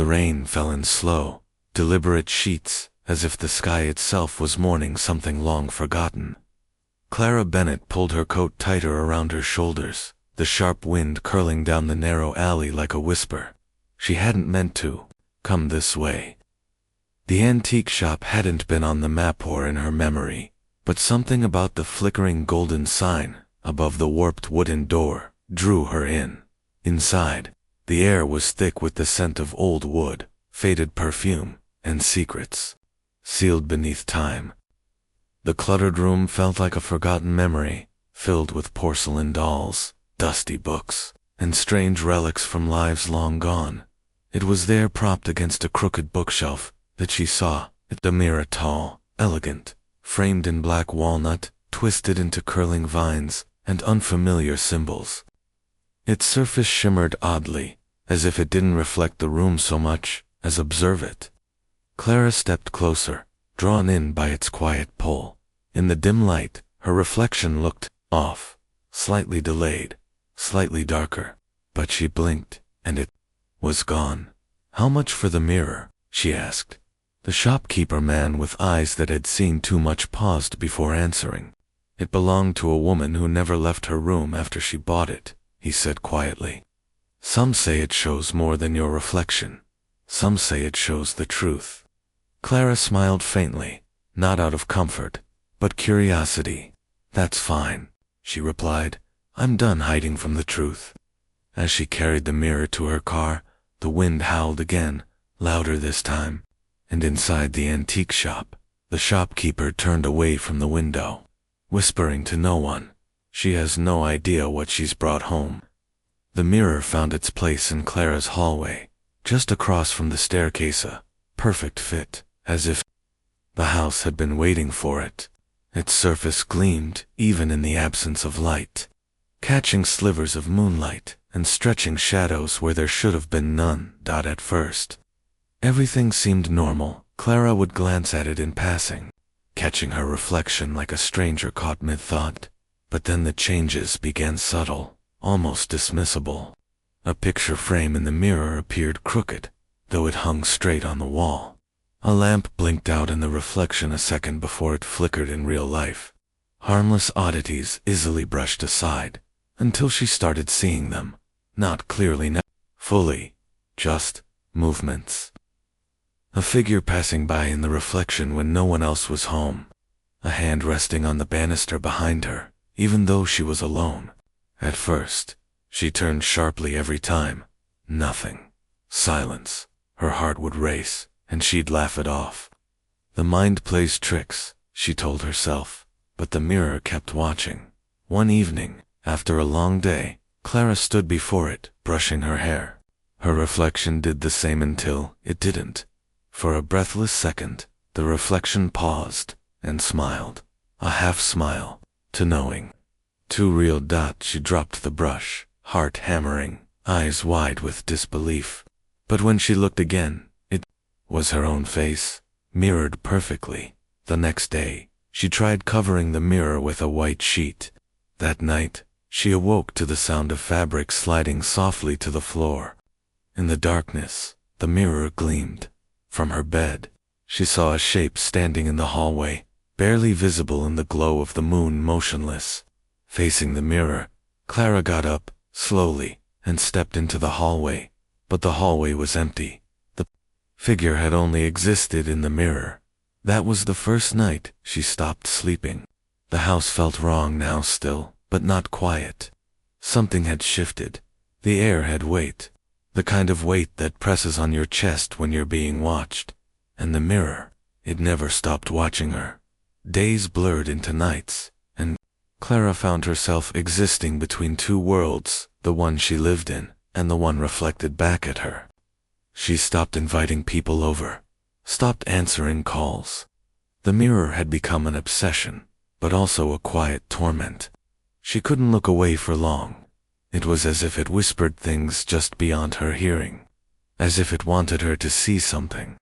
The rain fell in slow, deliberate sheets, as if the sky itself was mourning something long forgotten. Clara Bennett pulled her coat tighter around her shoulders, the sharp wind curling down the narrow alley like a whisper. She hadn't meant to come this way. The antique shop hadn't been on the map or in her memory, but something about the flickering golden sign above the warped wooden door drew her in. Inside, the air was thick with the scent of old wood, faded perfume, and secrets sealed beneath time. The cluttered room felt like a forgotten memory, filled with porcelain dolls, dusty books, and strange relics from lives long gone. It was there propped against a crooked bookshelf that she saw the mirror, tall, elegant, framed in black walnut, twisted into curling vines and unfamiliar symbols. Its surface shimmered oddly, as if it didn't reflect the room so much as observe it. Clara stepped closer, drawn in by its quiet pull. In the dim light, her reflection looked off, slightly delayed, slightly darker, but she blinked, and it was gone. "How much for the mirror?" she asked. The shopkeeper man with eyes that had seen too much paused before answering. "It belonged to a woman who never left her room after she bought it," he said quietly. "Some say it shows more than your reflection. Some say it shows the truth." Clara smiled faintly, not out of comfort, but curiosity. "That's fine," she replied. "I'm done hiding from the truth." As she carried the mirror to her car, the wind howled again, louder this time, and inside the antique shop, the shopkeeper turned away from the window, whispering to no one. "She has no idea what she's brought home." The mirror found its place in Clara's hallway, just across from the staircase, a perfect fit, as if the house had been waiting for it. Its surface gleamed even in the absence of light, catching slivers of moonlight and stretching shadows where there should have been none. At first, everything seemed normal. Clara would glance at it in passing, catching her reflection like a stranger caught mid-thought. But then the changes began subtle, almost dismissible. A picture frame in the mirror appeared crooked, though it hung straight on the wall. A lamp blinked out in the reflection a second before it flickered in real life. Harmless oddities easily brushed aside, until she started seeing them, not clearly, not fully, just movements. A figure passing by in the reflection when no one else was home. A hand resting on the banister behind her, even though she was alone. At first, she turned sharply every time. Nothing. Silence. Her heart would race, and she'd laugh it off. The mind plays tricks, she told herself, but the mirror kept watching. One evening, after a long day, Clara stood before it, brushing her hair. Her reflection did the same until it didn't. For a breathless second, the reflection paused and smiled, a half smile, to knowing. Too real. She dropped the brush, heart hammering, eyes wide with disbelief. But when she looked again, it was her own face, mirrored perfectly. The next day, she tried covering the mirror with a white sheet. That night, she awoke to the sound of fabric sliding softly to the floor. In the darkness, the mirror gleamed. From her bed, she saw a shape standing in the hallway, barely visible in the glow of the moon, motionless. Facing the mirror, Clara got up, slowly, and stepped into the hallway, but the hallway was empty. The figure had only existed in the mirror. That was the first night she stopped sleeping. The house felt wrong now still, but not quiet. Something had shifted. The air had weight, the kind of weight that presses on your chest when you're being watched. And the mirror, it never stopped watching her. Days blurred into nights, and Clara found herself existing between two worlds, the one she lived in, and the one reflected back at her. She stopped inviting people over, stopped answering calls. The mirror had become an obsession, but also a quiet torment. She couldn't look away for long. It was as if it whispered things just beyond her hearing, as if it wanted her to see something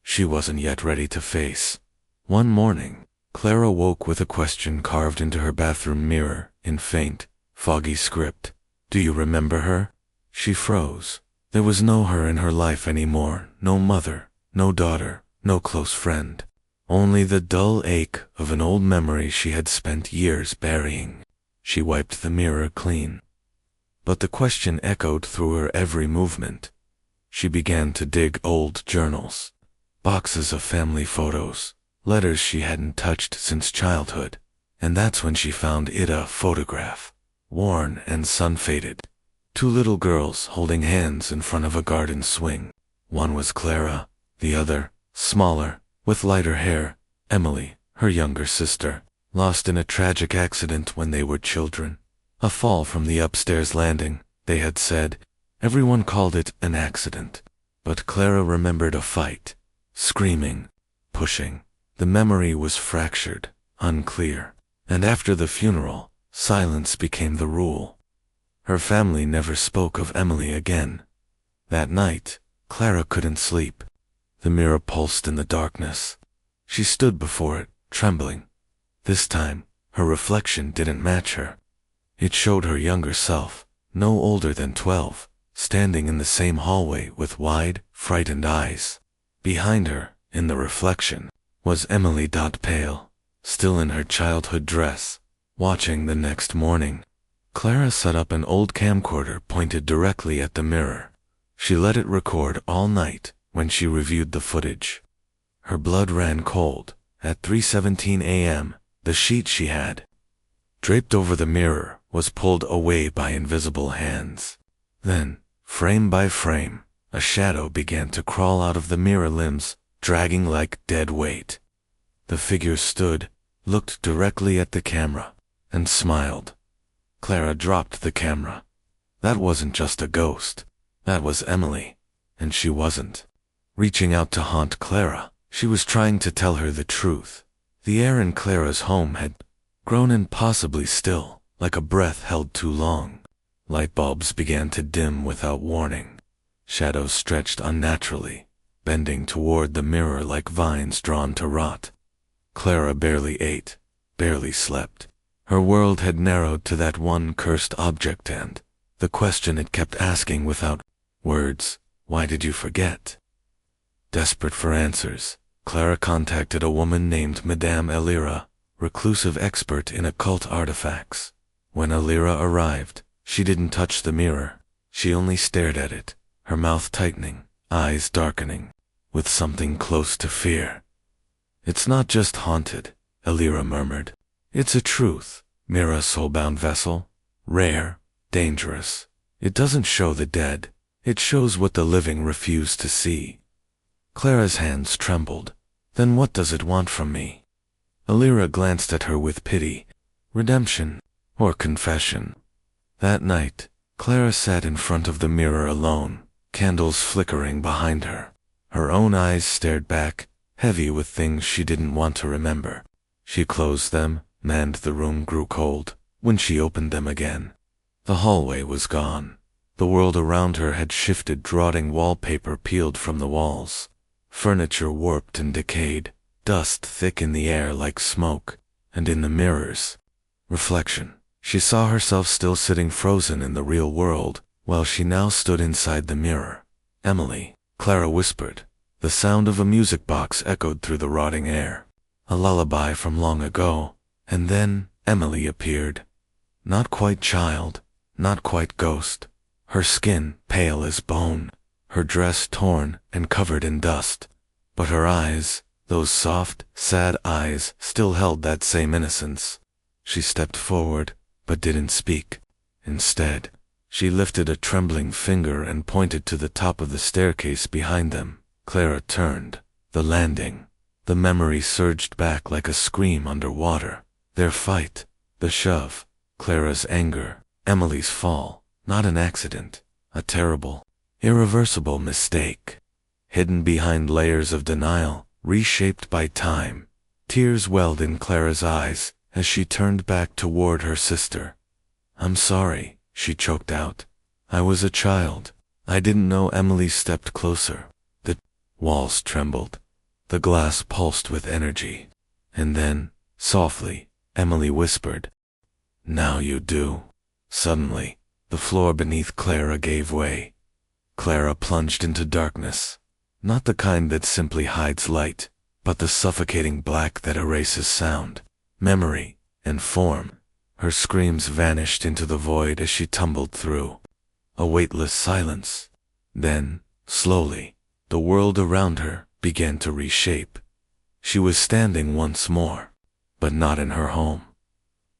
she wasn't yet ready to face. One morning, Clara woke with a question carved into her bathroom mirror in faint, foggy script. "Do you remember her?" She froze, There was no her in her life anymore, no mother, no daughter, no close friend. Only the dull ache of an old memory she had spent years burying. She wiped the mirror clean. But the question echoed through her every movement. She began to dig old journals, boxes of family photos, letters she hadn't touched since childhood. And that's when she found Ida photograph, worn and sun-faded. Two little girls holding hands in front of a garden swing. One was Clara, the other, smaller, with lighter hair, Emily, her younger sister, lost in a tragic accident when they were children. A fall from the upstairs landing, they had said. Everyone called it an accident. But Clara remembered a fight, screaming, pushing. The memory was fractured, unclear. And after the funeral, silence became the rule. Her family never spoke of Emily again. That night, Clara couldn't sleep. The mirror pulsed in the darkness. She stood before it, trembling. This time, her reflection didn't match her. It showed her younger self, no older than 12, standing in the same hallway with wide, frightened eyes. Behind her, in the reflection, was Emily, pale, still in her childhood dress, watching the next morning. Clara set up an old camcorder pointed directly at the mirror. She let it record all night when she reviewed the footage. Her blood ran cold. At 3:17 a.m., the sheet she had draped over the mirror was pulled away by invisible hands. Then, frame by frame, a shadow began to crawl out of the mirror limbs, dragging like dead weight. The figure stood, looked directly at the camera, and smiled. Clara dropped the camera. That wasn't just a ghost. That was Emily. And she wasn't reaching out to haunt Clara. She was trying to tell her the truth. The air in Clara's home had grown impossibly still, like a breath held too long. Light bulbs began to dim without warning. Shadows stretched unnaturally, bending toward the mirror like vines drawn to rot. Clara barely ate, barely slept. Her world had narrowed to that one cursed object and the question it kept asking without words, why did you forget? Desperate for answers, Clara contacted a woman named Madame Elira, reclusive expert in occult artifacts. When Elira arrived, she didn't touch the mirror. She only stared at it, her mouth tightening, eyes darkening, with something close to fear. It's not just haunted, Elira murmured. It's a truth, mirror soulbound vessel, rare, dangerous. It doesn't show the dead. It shows what the living refuse to see. Clara's hands trembled. Then what does it want from me? Elira glanced at her with pity. Redemption, or confession. That night, Clara sat in front of the mirror alone, candles flickering behind her. Her own eyes stared back, heavy with things she didn't want to remember. She closed them, and the room grew cold. When she opened them again, the hallway was gone. The world around her had shifted, rotting wallpaper peeled from the walls. Furniture warped and decayed, dust thick in the air like smoke, and in the mirrors, reflection. She saw herself still sitting frozen in the real world, while she now stood inside the mirror. Emily, Clara whispered. The sound of a music box echoed through the rotting air. A lullaby from long ago. And then Emily appeared. Not quite child, not quite ghost. Her skin pale as bone, her dress torn and covered in dust. But her eyes, those soft, sad eyes, still held that same innocence. She stepped forward, but didn't speak. Instead, she lifted a trembling finger and pointed to the top of the staircase behind them. Clara turned. The landing. The memory surged back like a scream underwater. Their fight, the shove, Clara's anger, Emily's fall, not an accident, a terrible, irreversible mistake. Hidden behind layers of denial, reshaped by time, tears welled in Clara's eyes as she turned back toward her sister. I'm sorry, she choked out. I was a child. I didn't know. Emily stepped closer. The walls trembled. The glass pulsed with energy. And then, softly, Emily whispered, "Now you do." Suddenly, the floor beneath Clara gave way. Clara plunged into darkness. Not the kind that simply hides light, but the suffocating black that erases sound, memory, and form. Her screams vanished into the void as she tumbled through. A weightless silence. Then, slowly, the world around her began to reshape. She was standing once more, but not in her home.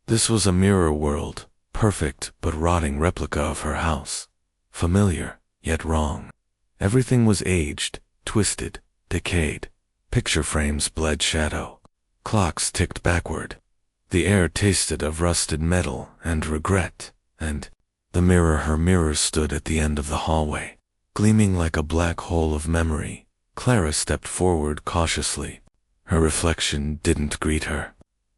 This was a mirror world, perfect but rotting replica of her house. Familiar, yet wrong. Everything was aged, twisted, decayed. Picture frames bled shadow. Clocks ticked backward. The air tasted of rusted metal and regret, and her mirror stood at the end of the hallway, gleaming like a black hole of memory. Clara stepped forward cautiously. Her reflection didn't greet her.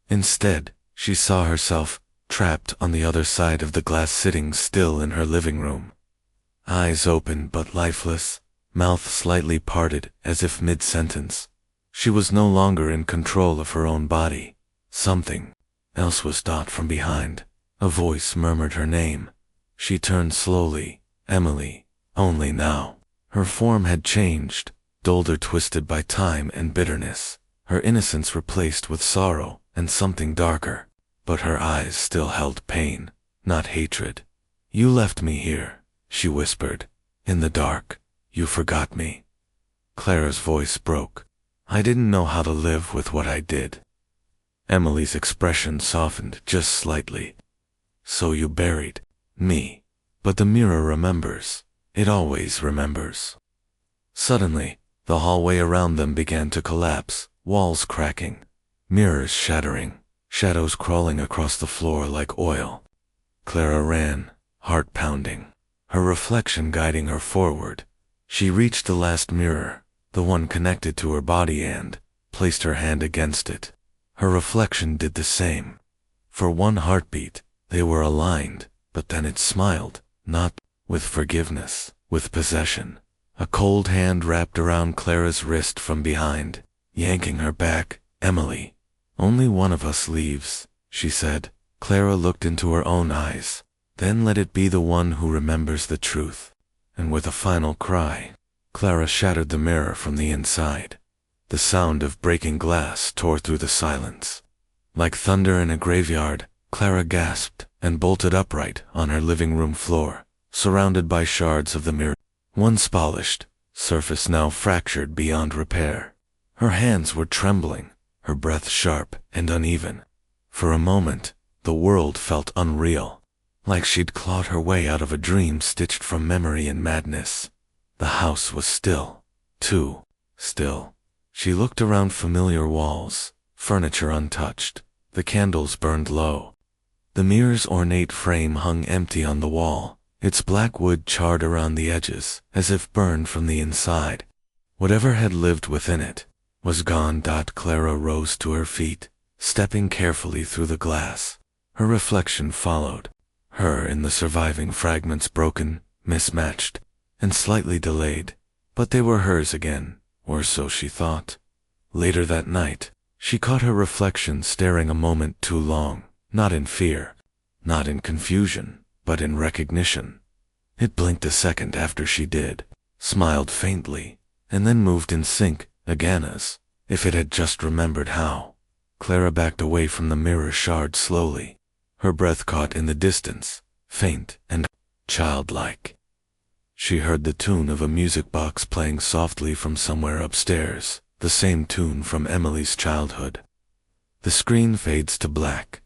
Instead, she saw herself trapped on the other side of the glass, sitting still in her living room. Eyes open but lifeless, mouth slightly parted as if mid-sentence. She was no longer in control of her own body. Something else was dot from behind. A voice murmured her name. She turned slowly. Emily. Only now. Her form had changed, dulled or twisted by time and bitterness. Her innocence replaced with sorrow and something darker. But her eyes still held pain, not hatred. You left me here, she whispered. In the dark. You forgot me. Clara's voice broke. I didn't know how to live with what I did. Emily's expression softened just slightly. So you buried me. But the mirror remembers. It always remembers. Suddenly, the hallway around them began to collapse, walls cracking, mirrors shattering, shadows crawling across the floor like oil. Clara ran, heart pounding, her reflection guiding her forward. She reached the last mirror, the one connected to her body, and placed her hand against it. Her reflection did the same. For one heartbeat, they were aligned, but then it smiled, not with forgiveness, with possession. A cold hand wrapped around Clara's wrist from behind, yanking her back. Emily. Only one of us leaves, she said. Clara looked into her own eyes. Then let it be the one who remembers the truth. And with a final cry, Clara shattered the mirror from the inside. The sound of breaking glass tore through the silence. Like thunder in a graveyard, Clara gasped and bolted upright on her living room floor, surrounded by shards of the mirror. Once polished, surface now fractured beyond repair. Her hands were trembling, her breath sharp and uneven. For a moment, the world felt unreal, like she'd clawed her way out of a dream stitched from memory and madness. The house was still, too still. She looked around familiar walls, furniture untouched, the candles burned low. The mirror's ornate frame hung empty on the wall, its black wood charred around the edges, as if burned from the inside. Whatever had lived within it was gone. Clara rose to her feet, stepping carefully through the glass. Her reflection followed, her in the surviving fragments, broken, mismatched, and slightly delayed, but they were hers again, or so she thought. Later that night, she caught her reflection staring a moment too long, not in fear, not in confusion, but in recognition. It blinked a second after she did, smiled faintly, and then moved in sync again, as if it had just remembered how. Clara backed away from the mirror shard slowly, her breath caught in the distance, faint and childlike. She heard the tune of a music box playing softly from somewhere upstairs, the same tune from Emily's childhood. The screen fades to black,